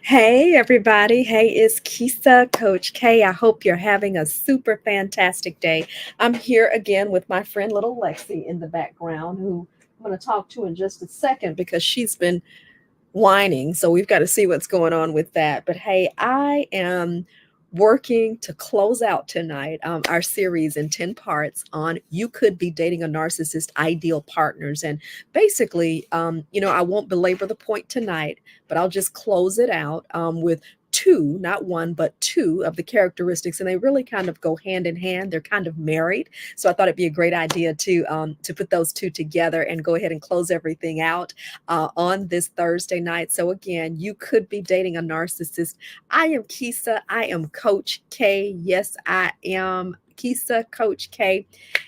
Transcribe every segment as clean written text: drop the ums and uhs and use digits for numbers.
Hey, everybody. Hey, it's Kisa, Coach K. I hope you're having a super fantastic day. I'm here again with my friend little Lexi in the background, who I'm going to talk to in just a second because she's been whining. So we've got to see what's going on with that. But hey, I am working to close out tonight our series in 10 parts on you could be dating a narcissist ideal partners. And basically, I won't belabor the point tonight, but I'll just close it out with two, not one, but two of the characteristics. And they really kind of go hand in hand. They're kind of married. So I thought it'd be a great idea to put those two together and go ahead and close everything out on this Thursday night. So, again, you could be dating a narcissist. I am Kisa. I am Coach K. Yes, I am Kisa Coach K.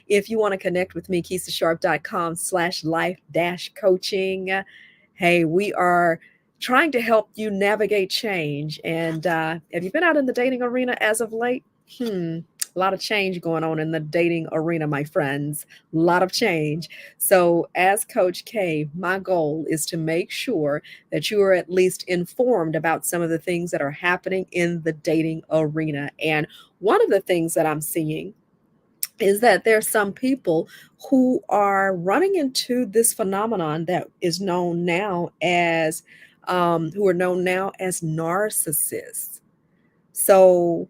If you want to connect with me, KisaSharp.com/life coaching. Hey, we are trying to help you navigate change. And have you been out in the dating arena as of late? A lot of change going on in the dating arena, my friends. A lot of change. So, as Coach K, my goal is to make sure that you are at least informed about some of the things that are happening in the dating arena. And one of the things that I'm seeing is that there's some people who are running into this phenomenon that is known now as who are known now as narcissists. So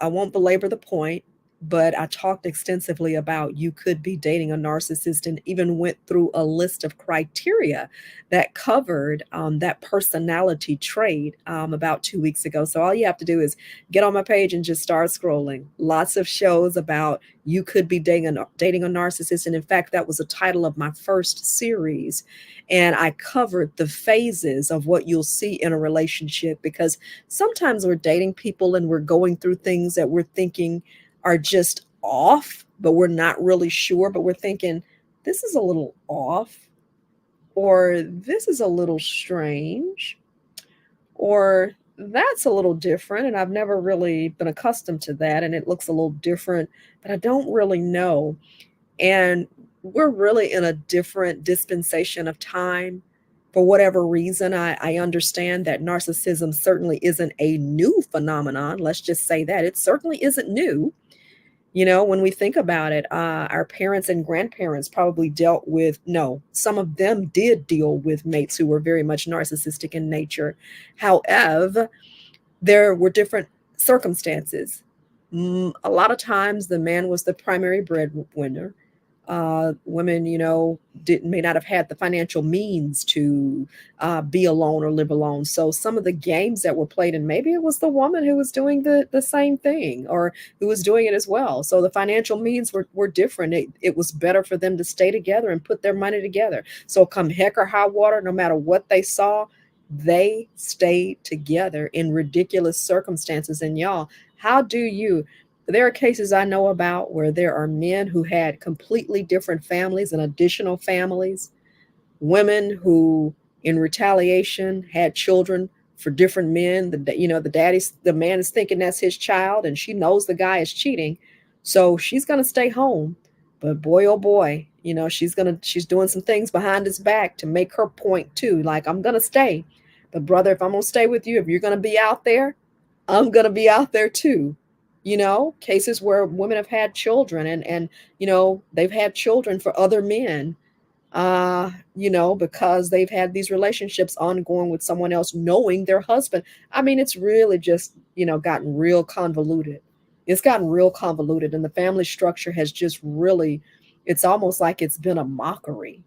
I won't belabor the point, but I talked extensively about you could be dating a narcissist and even went through a list of criteria that covered that personality trait about 2 weeks ago. So all you have to do is get on my page and just start scrolling. Lots of shows about you could be dating a narcissist. And in fact, that was the title of my first series. And I covered the phases of what you'll see in a relationship because sometimes we're dating people and we're going through things that we're thinking are just off, but we're not really sure. But we're thinking, this is a little off, or this is a little strange, or that's a little different. And I've never really been accustomed to that. And it looks a little different, but I don't really know. And we're really in a different dispensation of time. For whatever reason, I understand that narcissism certainly isn't a new phenomenon. Let's just say that it certainly isn't new. When we think about it, our parents and grandparents probably dealt with, no, some of them did deal with mates who were very much narcissistic in nature. However, there were different circumstances. A lot of times the man was the primary breadwinner. Women, may not have had the financial means to be alone or live alone. So some of the games that were played, and maybe it was the woman who was doing the same thing or who was doing it as well. So the financial means were different. It was better for them to stay together and put their money together. So come heck or high water, no matter what they saw, they stayed together in ridiculous circumstances. And y'all, how do you? There are cases I know about where there are men who had completely different families and additional families, women who, in retaliation, had children for different men. The man is thinking that's his child, and she knows the guy is cheating, so she's gonna stay home. But boy, oh boy, she's doing some things behind his back to make her point too. Like, I'm gonna stay, but brother, if I'm gonna stay with you, if you're gonna be out there, I'm gonna be out there too. Cases where women have had children and they've had children for other men, because they've had these relationships ongoing with someone else, knowing their husband. I mean, it's really just, gotten real convoluted. It's gotten real convoluted, and the family structure has just really, it's almost like it's been a mockery.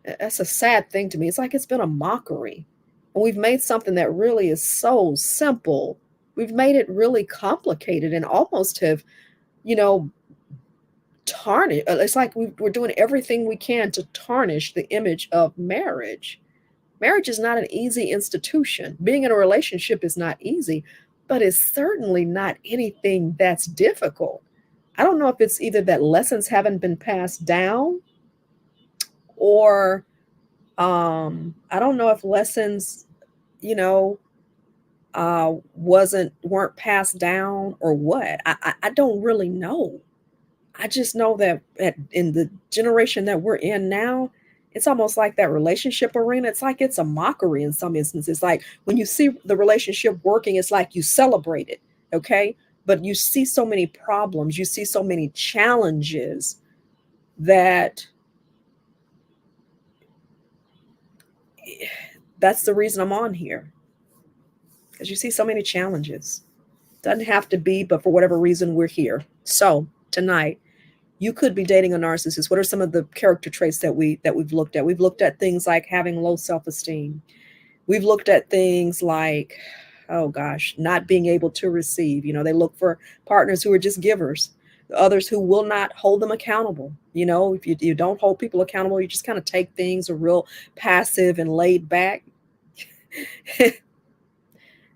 That's a sad thing to me. It's like it's been a mockery. And we've made something that really is so simple. We've made it really complicated and almost have, you know, tarnish. It's like we're doing everything we can to tarnish the image of marriage. Marriage is not an easy institution. Being in a relationship is not easy, but it's certainly not anything that's difficult. I don't know if it's either that lessons haven't been passed down, or I don't know if lessons, you know, weren't passed down or what. I don't really know. I just know that in the generation that we're in now, It's almost like that relationship arena. It's like it's a mockery in some instances. Like when you see the relationship working, it's like you celebrate it. Okay. But you see so many problems, you see so many challenges that that's the reason I'm on here. Because you see so many challenges. Doesn't have to be, but for whatever reason, we're here. So tonight, you could be dating a narcissist. What are some of the character traits that we've looked at? We've looked at things like having low self-esteem. We've looked at things like, oh gosh, not being able to receive. They look for partners who are just givers, others who will not hold them accountable. If you don't hold people accountable, you just kind of take things, are real passive and laid back.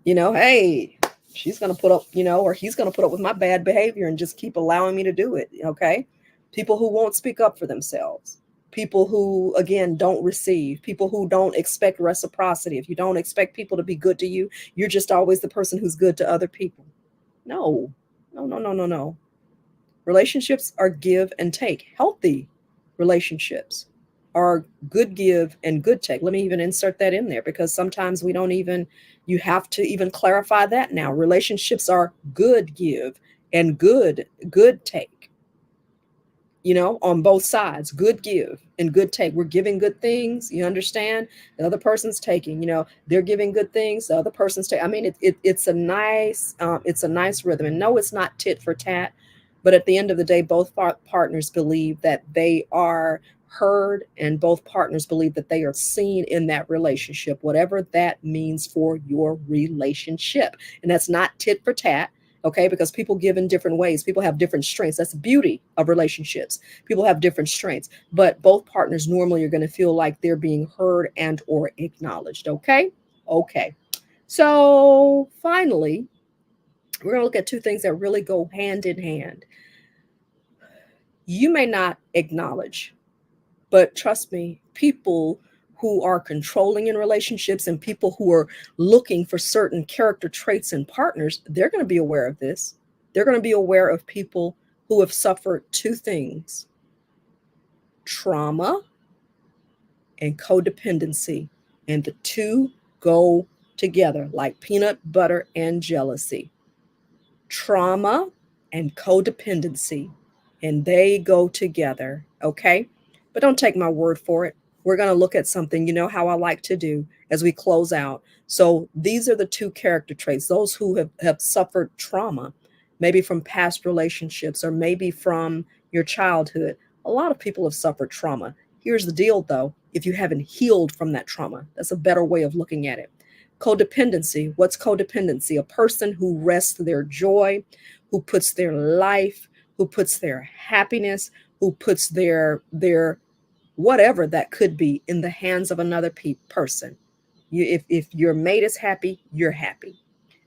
Hey, she's going to put up, or he's going to put up with my bad behavior and just keep allowing me to do it. Okay. People who won't speak up for themselves, people who, again, don't receive, people who don't expect reciprocity. If you don't expect people to be good to you, you're just always the person who's good to other people. No, no, no, no, no, no. Relationships are give and take. Healthy relationships are good give and good take. Let me even insert that in there because sometimes we don't even, you have to even clarify that now. Relationships are good give and good take. On both sides, good give and good take. We're giving good things. You understand? The other person's taking. They're giving good things. The other person's taking. I mean, it's a nice rhythm. And no, it's not tit for tat. But at the end of the day, both partners believe that they are heard, and both partners believe that they are seen in that relationship, whatever that means for your relationship. And that's not tit for tat. Okay, because people give in different ways. People have different strengths. That's the beauty of relationships. People have different strengths, but both partners normally are going to feel like they're being heard and or acknowledged. Okay. Okay. So finally, we're going to look at two things that really go hand in hand. You may not acknowledge, but trust me, people who are controlling in relationships and people who are looking for certain character traits in partners, they're going to be aware of this. They're going to be aware of people who have suffered two things: trauma and codependency. And the two go together like peanut butter and jealousy. Trauma and codependency, and they go together. Okay. But don't take my word for it. We're going to look at something, how I like to do as we close out. So these are the two character traits: those who have suffered trauma, maybe from past relationships or maybe from your childhood. A lot of people have suffered trauma. Here's the deal, though: if you haven't healed from that trauma, that's a better way of looking at it. Codependency. What's codependency? A person who rests their joy, who puts their life, who puts their happiness, who puts their whatever that could be in the hands of another person. If your mate is happy, you're happy.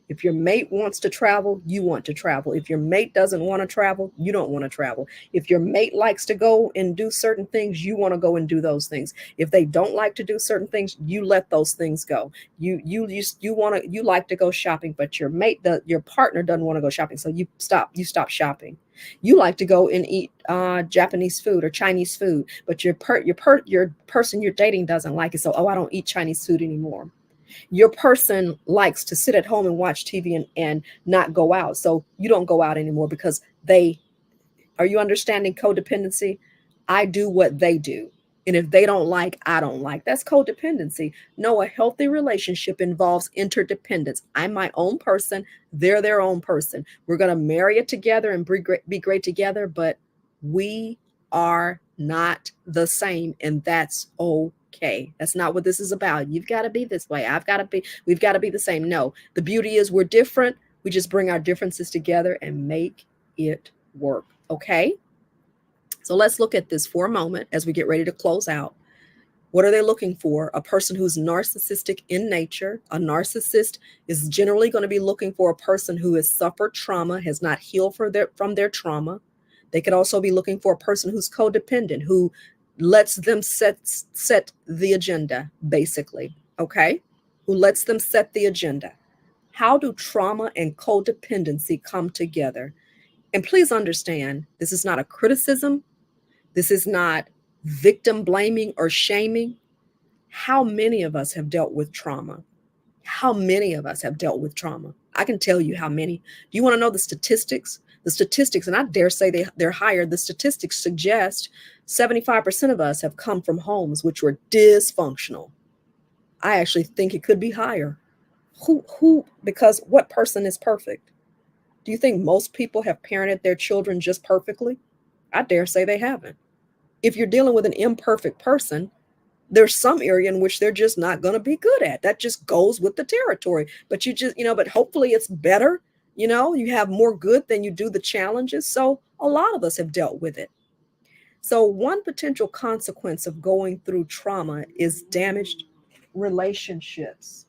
If your mate wants to travel, you want to travel. If your mate doesn't want to travel, you don't want to travel. If your mate likes to go and do certain things, you want to go and do those things. If they don't like to do certain things, you let those things go. You like to go shopping, but your partner doesn't want to go shopping, so you stop shopping. You like to go and eat Japanese food or Chinese food, but your person you're dating doesn't like it, so I don't eat Chinese food anymore. Your person likes to sit at home and watch TV and not go out. So you don't go out anymore because are you understanding codependency? I do what they do. And if they don't like, I don't like. That's codependency. No, a healthy relationship involves interdependence. I'm my own person. They're their own person. We're going to marry it together and be great together, but we are not the same. And that's okay. That's not what this is about. You've got to be this way. We've got to be the same. No, the beauty is we're different. We just bring our differences together and make it work. Okay. So let's look at this for a moment as we get ready to close out. What are they looking for? A person who's narcissistic in nature. A narcissist is generally going to be looking for a person who has suffered trauma, has not healed from their trauma. They could also be looking for a person who's codependent, who lets them set the agenda, basically. Okay? Who lets them set the agenda. How do trauma and codependency come together? And please understand, this is not a criticism. This is not victim blaming or shaming. How many of us have dealt with trauma? How many of us have dealt with trauma? I can tell you how many. Do you want to know the statistics? The statistics, and I dare say they're higher. The statistics suggest 75% of us have come from homes which were dysfunctional. I actually think it could be higher. Because what person is perfect? Do you think most people have parented their children just perfectly? I dare say they haven't. If you're dealing with an imperfect person, there's some area in which they're just not going to be good at. That just goes with the territory. But but hopefully it's better. You have more good than you do the challenges. So a lot of us have dealt with it. So one potential consequence of going through trauma is damaged relationships.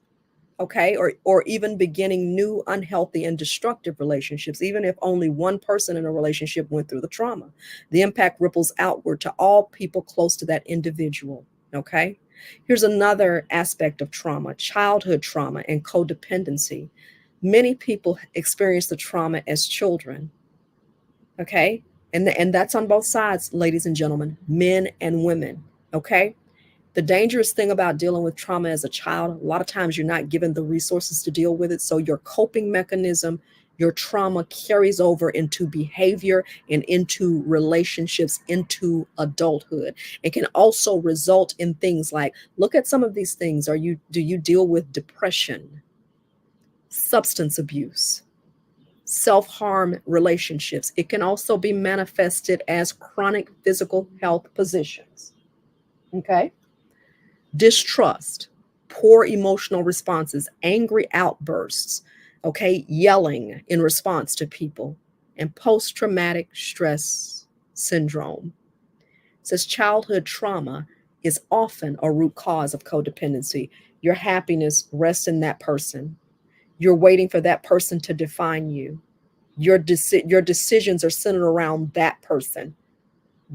Okay, or even beginning new unhealthy and destructive relationships, even if only one person in a relationship went through the trauma. The impact ripples outward to all people close to that individual. Okay, here's another aspect of trauma: childhood trauma and codependency. Many people experience the trauma as children. Okay, and that's on both sides, ladies and gentlemen, men and women. Okay, the dangerous thing about dealing with trauma as a child, a lot of times you're not given the resources to deal with it. So your coping mechanism, your trauma carries over into behavior and into relationships, into adulthood. It can also result in things like, look at some of these things. Do you deal with depression, substance abuse, self-harm relationships? It can also be manifested as chronic physical health positions. Okay. Distrust, poor emotional responses, angry outbursts, okay, yelling in response to people, and post traumatic stress syndrome. It says childhood trauma is often a root cause of codependency. Your happiness rests in that person. You're waiting for that person to define you. Your decisions are centered around that person.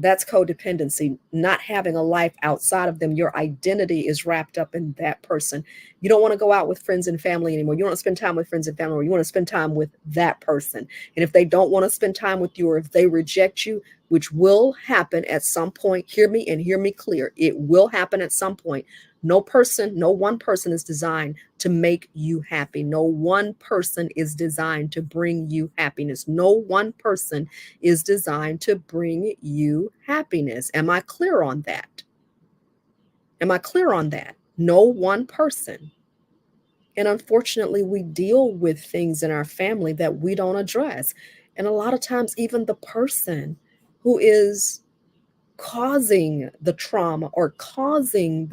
That's codependency, not having a life outside of them. Your identity is wrapped up in that person. You don't want to go out with friends and family anymore. You don't want to spend time with friends and family, or you want to spend time with that person. And if they don't want to spend time with you, or if they reject you, which will happen at some point, hear me and hear me clear. It will happen at some point. No one person is designed to make you happy. No one person is designed to bring you happiness. No one person is designed to bring you happiness. Am I clear on that? Am I clear on that? No one person. And unfortunately, we deal with things in our family that we don't address. And a lot of times, even the person who is causing the trauma or causing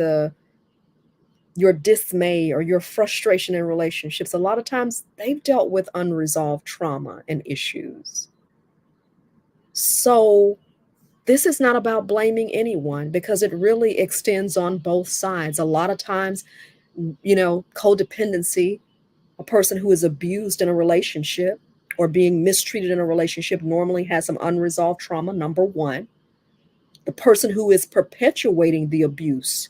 your dismay or your frustration in relationships, a lot of times they've dealt with unresolved trauma and issues. So this is not about blaming anyone, because it really extends on both sides. A lot of times, codependency, a person who is abused in a relationship or being mistreated in a relationship, normally has some unresolved trauma, number one. The person who is perpetuating the abuse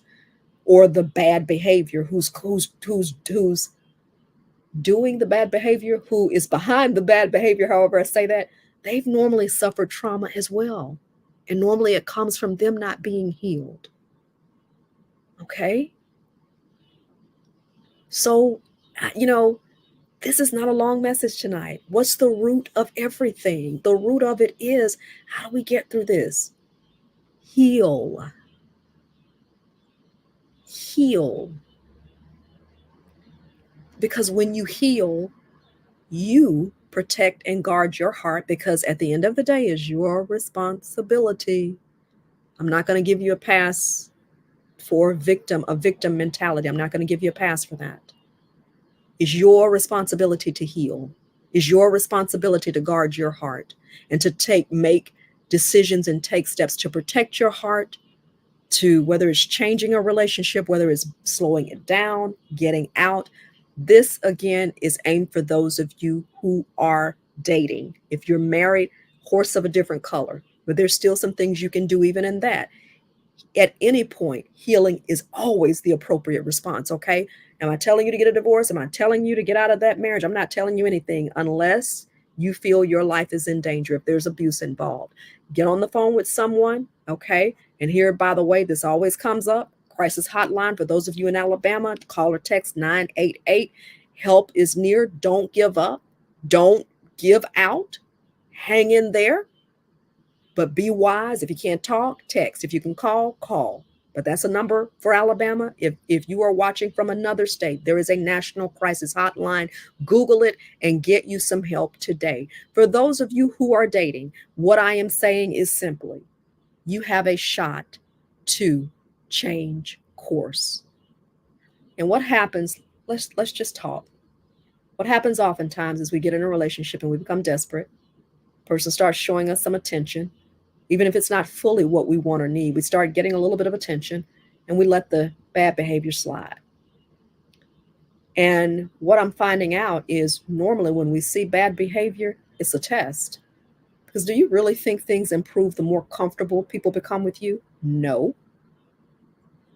or the bad behavior, who's doing the bad behavior, who is behind the bad behavior, however I say that, they've normally suffered trauma as well. And normally it comes from them not being healed. Okay? So, this is not a long message tonight. What's the root of everything? The root of it is, how do we get through this? Heal. Heal. Because when you heal, you protect and guard your heart, because at the end of the day, is your responsibility. I'm not going to give you a pass for a victim mentality. I'm not going to give you a pass for that. It's your responsibility to heal. It's your responsibility to guard your heart and to make decisions and take steps to protect your heart, to whether it's changing a relationship, whether it's slowing it down, getting out. This, again, is aimed for those of you who are dating. If you're married, horse of a different color, but there's still some things you can do even in that. At any point, healing is always the appropriate response, okay? Am I telling you to get a divorce? Am I telling you to get out of that marriage? I'm not telling you anything unless you feel your life is in danger, if there's abuse involved. Get on the phone with someone, okay? And here, by the way, this always comes up. Crisis hotline for those of you in Alabama, call or text 988. Help is near. Don't give up. Don't give out. Hang in there. But be wise. If you can't talk, text. If you can call, call. But that's a number for Alabama. If you are watching from another state, there is a national crisis hotline. Google it and get you some help today. For those of you who are dating, what I am saying is simply, you have a shot to change course. And what happens, let's just talk. What happens oftentimes is we get in a relationship and we become desperate. Person starts showing us some attention, even if it's not fully what we want or need. We start getting a little bit of attention and we let the bad behavior slide. And what I'm finding out is normally when we see bad behavior, it's a test. Because do you really think things improve the more comfortable people become with you? No.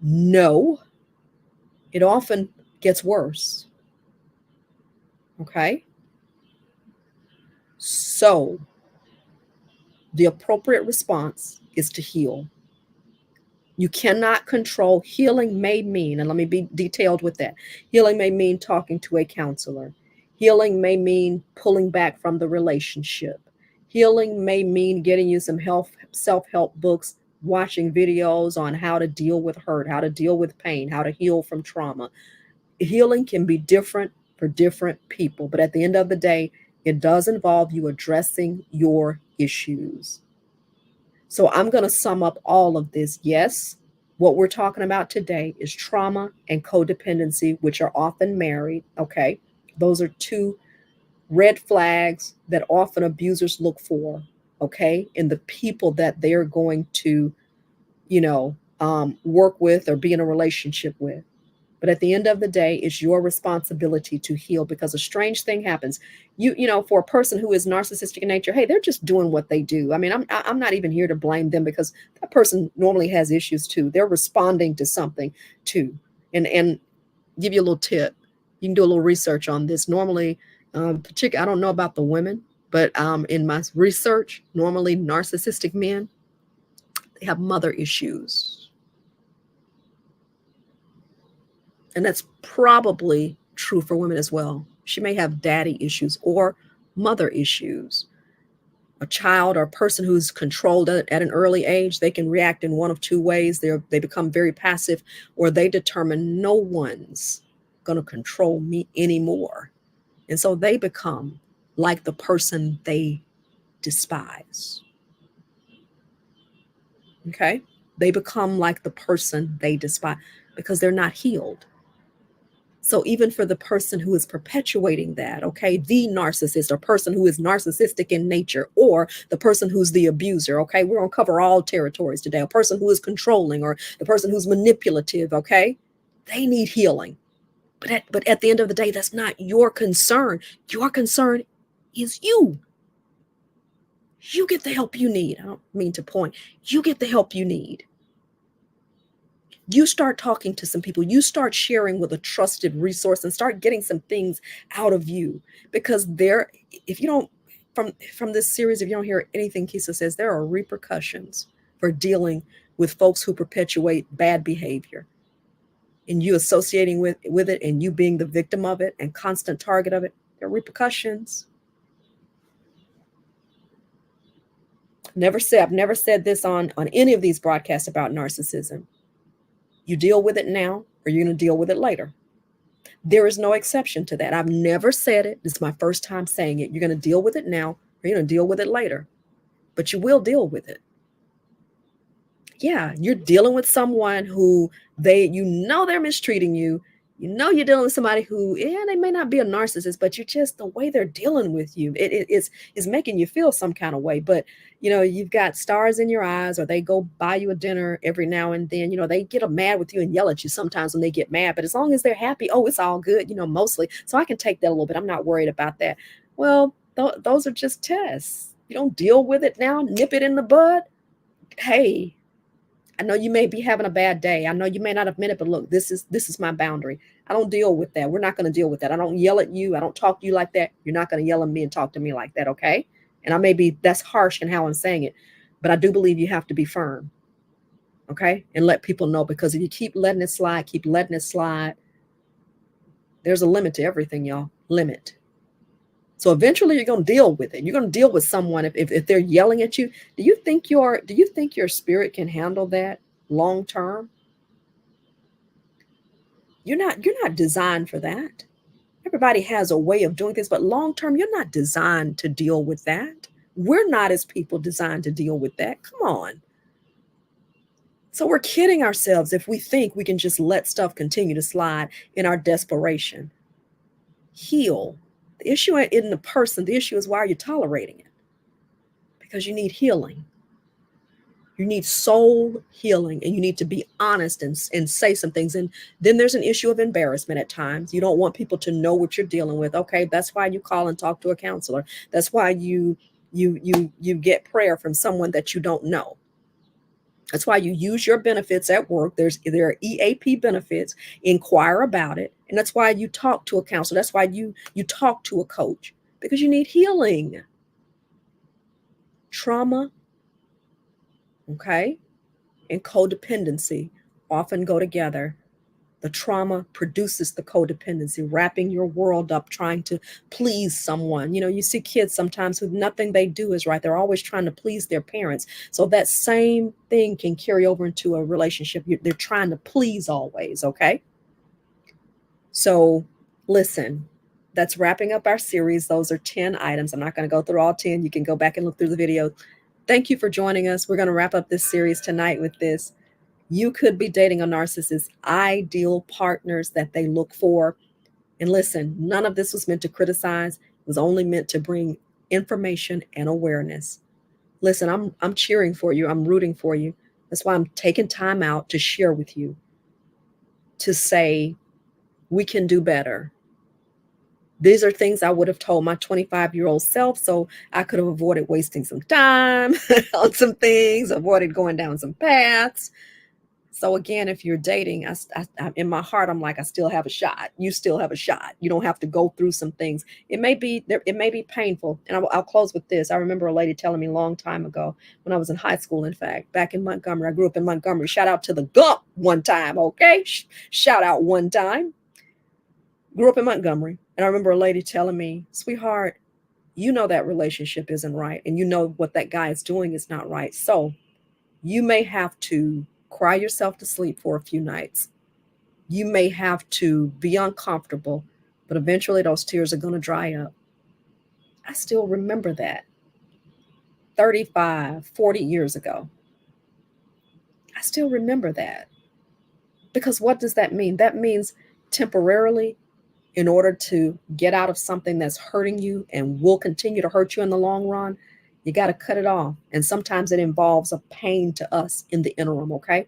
No. It often gets worse. Okay? So, the appropriate response is to heal. You cannot control. Healing may mean, and let me be detailed with that. Healing may mean talking to a counselor. Healing may mean pulling back from the relationship. Healing may mean getting you some self-help books, watching videos on how to deal with hurt, how to deal with pain, how to heal from trauma. Healing can be different for different people, but at the end of the day, it does involve you addressing your issues. So I'm going to sum up all of this. Yes, what we're talking about today is trauma and codependency, which are often married. Okay. Those are two red flags that often abusers look for. Okay. In the people that they're going to, work with or be in a relationship with. But at the end of the day, it's your responsibility to heal, because a strange thing happens. For a person who is narcissistic in nature, hey, they're just doing what they do. I mean, I'm not even here to blame them, because that person normally has issues too. They're responding to something too. And give you a little tip. You can do a little research on this. Normally, particularly, I don't know about the women, but in my research, normally narcissistic men, they have mother issues. And that's probably true for women as well. She may have daddy issues or mother issues. A child or a person who's controlled at an early age, they can react in one of two ways. They become very passive, or they determine no one's going to control me anymore. And so they become like the person they despise. Okay? They become like the person they despise because they're not healed. So even for the person who is perpetuating that, okay, the narcissist or person who is narcissistic in nature, or the person who's the abuser, okay, we're going to cover all territories today. A person who is controlling, or the person who's manipulative, okay, they need healing. But at the end of the day, that's not your concern. Your concern is you. You get the help you need. I don't mean to point. You get the help you need. You start talking to some people, you start sharing with a trusted resource and start getting some things out of you, because if you don't, from this series, if you don't hear anything Kisa says, there are repercussions for dealing with folks who perpetuate bad behavior, and you associating with it, and you being the victim of it and constant target of it. There are repercussions. I've never said this on any of these broadcasts about narcissism. You deal with it now, or you're going to deal with it later. There is no exception to that. I've never said it. This is my first time saying it. You're going to deal with it now, or you're going to deal with it later. But you will deal with it. Yeah, you're dealing with someone who they're mistreating you. You're dealing with somebody who, they may not be a narcissist, but the way they're dealing with you, it's making you feel some kind of way. But, you've got stars in your eyes, or they go buy you a dinner every now and then, they get mad with you and yell at you sometimes when they get mad. But as long as they're happy, it's all good, mostly. So I can take that a little bit. I'm not worried about that. Well, those are just tests. You don't deal with it now, nip it in the bud. Hey, I know you may be having a bad day. I know you may not have meant it, but look, this is my boundary. I don't deal with that. We're not going to deal with that. I don't yell at you. I don't talk to you like that. You're not going to yell at me and talk to me like that, okay? And that's harsh in how I'm saying it, but I do believe you have to be firm. Okay. And let people know, because if you keep letting it slide, there's a limit to everything, y'all. Limit. So eventually you're going to deal with it. You're going to deal with someone if they're yelling at you. Do you think your spirit can handle that long term? You're not designed for that. Everybody has a way of doing things, but long term, you're not designed to deal with that. We're not, as people, designed to deal with that. Come on. So we're kidding ourselves if we think we can just let stuff continue to slide in our desperation. Heal. The issue isn't the person. The issue is, why are you tolerating it? Because you need healing. You need soul healing, and you need to be honest and say some things. And then there's an issue of embarrassment at times. You don't want people to know what you're dealing with. Okay, that's why you call and talk to a counselor. That's why you get prayer from someone that you don't know. That's why you use your benefits at work. There are EAP benefits. Inquire about it, and that's why you talk to a counselor. That's why you talk to a coach, because you need healing. Trauma, okay, and codependency often go together. The trauma produces the codependency, wrapping your world up trying to please someone. You see kids sometimes who nothing they do is right. They're always trying to please their parents. So that same thing can carry over into a relationship. They're trying to please always, okay? So listen, that's wrapping up our series. Those are 10 items. I'm not going to go through all 10. You can go back and look through the video. Thank you for joining us. We're going to wrap up this series tonight with this. You could be dating a narcissist's ideal partners that they look for. And listen, none of this was meant to criticize. It was only meant to bring information and awareness. Listen, I'm cheering for you. I'm rooting for you. That's why I'm taking time out to share with you, to say we can do better. These are things I would have told my 25-year-old self, so I could have avoided wasting some time on some things, avoided going down some paths. So again, if you're dating, I, in my heart, I'm like, I still have a shot. You still have a shot. You don't have to go through some things. It may be painful. And I'll close with this. I remember a lady telling me a long time ago, when I was in high school, in fact, back in Montgomery. I grew up in Montgomery. Shout out to the Gump one time, okay? Shout out one time. Grew up in Montgomery. And I remember a lady telling me, sweetheart, you know that relationship isn't right. And you know what that guy is doing is not right. So you may have to cry yourself to sleep for a few nights. You may have to be uncomfortable, but eventually those tears are going to dry up. I still remember that 35, 40 years ago. I still remember that. Because what does that mean? That means temporarily, in order to get out of something that's hurting you and will continue to hurt you in the long run, you got to cut it off. And sometimes it involves a pain to us in the interim, okay?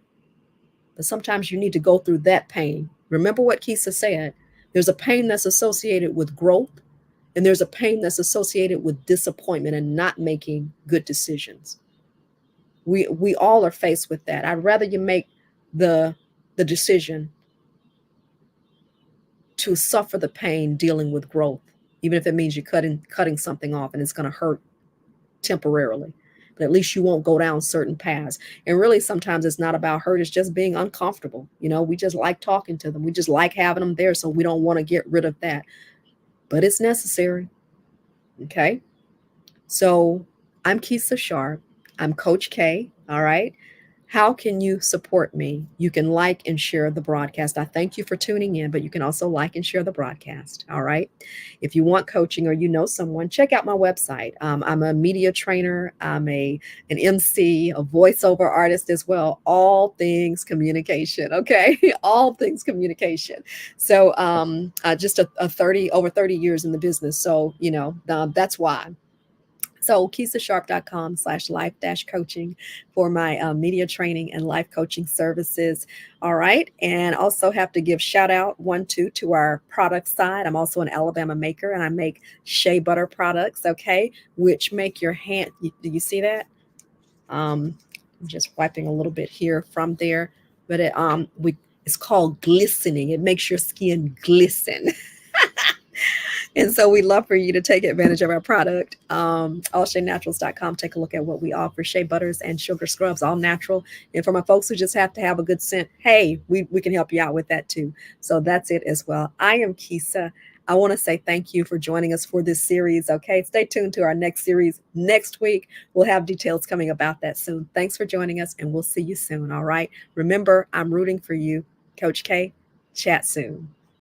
But sometimes you need to go through that pain. Remember what Kisa said. There's a pain that's associated with growth, and there's a pain that's associated with disappointment and not making good decisions. We all are faced with that. I'd rather you make the decision to suffer the pain dealing with growth, even if it means you're cutting something off and it's going to hurt temporarily. But at least you won't go down certain paths. And really, sometimes it's not about hurt. It's just being uncomfortable. We just like talking to them. We just like having them there. So we don't want to get rid of that. But it's necessary. Okay. So I'm Kisa Sharp. I'm Coach K. All right. How can you support me? You can like and share the broadcast. I thank you for tuning in, but you can also like and share the broadcast. All right. If you want coaching or you know someone, check out my website. I'm a media trainer. I'm an MC, a voiceover artist as well. All things communication. Okay. All things communication. So just over 30 years in the business. So, that's why. So KisaSharp.com/life-coaching for my media training and life coaching services. All right. And also have to give shout out to our product side. I'm also an Alabama maker, and I make shea butter products. Okay. Which make your hand. Do you see that? I'm just wiping a little bit here from there, but it's called glistening. It makes your skin glisten. And so we love for you to take advantage of our product. Allsheanaturals.com. Take a look at what we offer: shea butters and sugar scrubs, all natural. And for my folks who just have to have a good scent, hey, we can help you out with that too. So that's it as well. I am Kisa. I want to say thank you for joining us for this series. Okay, stay tuned to our next series next week. We'll have details coming about that soon. Thanks for joining us, and we'll see you soon. All right. Remember, I'm rooting for you. Coach K, chat soon.